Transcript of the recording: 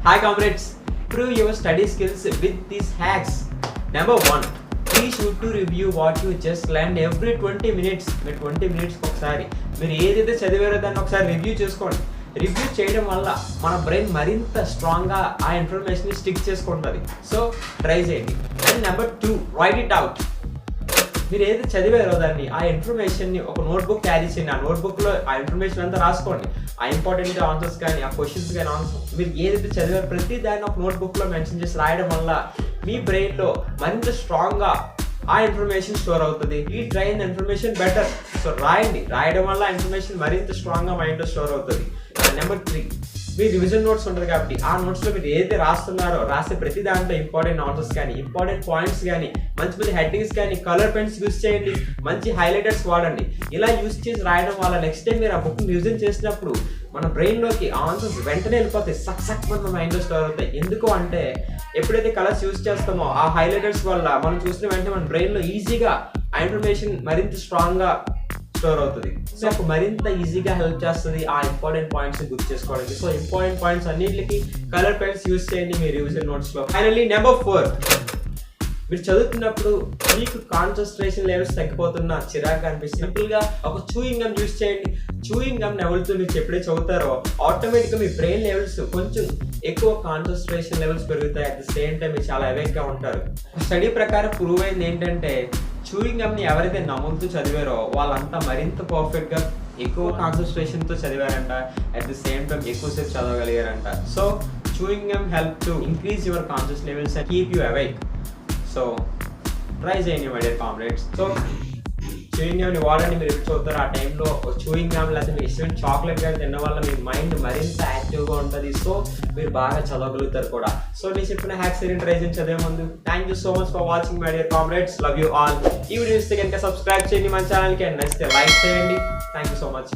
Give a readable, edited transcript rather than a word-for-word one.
Hi comrades, improve your study skills with these hacks. Number 1, be sure to review what you just learned every 20 minutes. మీరు 20 minutes ఒకసారి మీరు ఏదైతే చదివారో దాన్ని ఒకసారి review చేసుకోండి. Review చేయడం వల్ల మన బ్రెయిన్ మరింత స్ట్రాంగ్గా ఆ ఇన్ఫర్మేషన్ని స్టిక్ చేసుకుంటుంది. సో ట్రై చేయండి. And number 2, right it out. మీరు ఏదైతే చదివారో దాన్ని ఆ ఇన్ఫర్మేషన్ని ఒక నోట్బుక్ క్యారీ చేయండి. ఆ నోట్బుక్లో ఆ ఇన్ఫర్మేషన్ అంతా రాసుకోండి. ఆ ఇంపార్టెంట్ ఆన్సర్స్ కానీ ఆ క్వశ్చన్స్ కానీ ఆన్సర్ మీరు ఏదైతే చదివారో ప్రతి దాన్ని ఒక నోట్బుక్లో మెన్షన్ చేసి రాయడం వల్ల మీ బ్రెయిన్లో మరింత స్ట్రాంగ్గా ఆ ఇన్ఫర్మేషన్ స్టోర్ అవుతుంది. ఈ try the information better. So రాయడం వల్ల ఇన్ఫర్మేషన్ మరింత స్ట్రాంగ్గా మైండ్లో స్టోర్ అవుతుంది. నెంబర్ 3, మీ రివిజన్ నోట్స్ ఉంటుంది కాబట్టి ఆ నోట్స్లో మీరు ఏదైతే రాస్తున్నారో రాసే ప్రతి దాంట్లో ఇంపార్టెంట్ ఆన్సర్స్ కానీ ఇంపార్టెంట్ పాయింట్స్ కానీ మంచి మంచి హెడ్డింగ్స్ కానీ కలర్ పెన్స్ యూస్ చేయండి, మంచి హైలైటర్స్ వాడండి. ఇలా యూస్ చేసి రాయడం వల్ల నెక్స్ట్ టైం మీరు ఆ బుక్ని రివిజన్ చేసినప్పుడు మన బ్రెయిన్లోకి ఆన్సర్స్ వెంటనే వెళ్ళిపోతాయి, సక్ మన మైండ్లో స్టోర్ అవుతాయి. ఎందుకు అంటే ఎప్పుడైతే కలర్స్ యూస్ చేస్తామో ఆ హైలైటర్స్ వల్ల మనం చూసిన వెంటనే మన బ్రెయిన్లో ఈజీగా ఆ ఇన్ఫర్మేషన్ మరింత స్ట్రాంగ్గా స్టోర్ అవుతుంది. సో మరింత ఈజీగా హెల్ప్ చేస్తుంది ఆ ఇంపార్టెంట్ పాయింట్స్ గుర్తు చేసుకోవడానికి. సో ఇంపార్టెంట్ పాయింట్స్ అన్నింటికి కలర్ పెన్స్ యూస్ చేయండి మీ రివిజన్ నోట్స్లో. ఫైనల్లీ నెంబర్ 4, మీరు చదువుతున్నప్పుడు మీకు కాన్సన్ట్రేషన్ లెవెల్స్ తగ్గిపోతున్నా చిరాకు అనిపిస్తుంది, సింపుల్గా ఒక చూయింగ్ గమ్ యూస్ చేయండి. చూయింగ్ గమ్ నవ్వులుతూ మీరు ఎప్పుడే చదువుతారో ఆటోమేటిక్గా మీ బ్రెయిన్ లెవెల్స్ కొంచెం ఎక్కువ కాన్సన్ట్రేషన్ లెవెల్స్ పెరుగుతాయి. అట్ ద సేమ్ టైం మీరు చాలా అవేక్గా ఉంటారు. స్టడీ ప్రకారం ప్రూవ్ అయింది ఏంటంటే చూయింగ్ గమ్ని ఎవరైతే నమ్ముతూ చదివారో వాళ్ళంతా మరింత పర్ఫెక్ట్గా ఎక్కువ కాన్సన్ట్రేషన్తో చదివారంట. అట్ ది సేమ్ టైం ఎక్కువసేపు చదవగలిగారంట. So chewing gum help to increase your conscious levels and keep you awake. So try చేయండి my dear comrades. So chewing గమ్ని వాడండి. మీరు ఎప్పుడు చదువుతారు ఆ టైంలో చూయింగ్ గమ్ లేకపోతే మీరు ఇష్టమైన చాక్లెట్ కానీ తినడం వల్ల మీ మైండ్ మరింత యాక్టివ్గా ఉంటుంది. సో మీరు బాగా చదవగలుగుతారు కూడా. సో నేను చెప్పిన హ్యాక్స్ ట్రై చేసి చదివే ముందు thank you so much for watching my dear comrades. Love you all. ఈ వీడియో ఇస్తే కనుక సబ్స్క్రైబ్ చేయండి మన ఛానల్కి, అండ్ నచ్చితే లైక్ చేయండి. Thank you so much.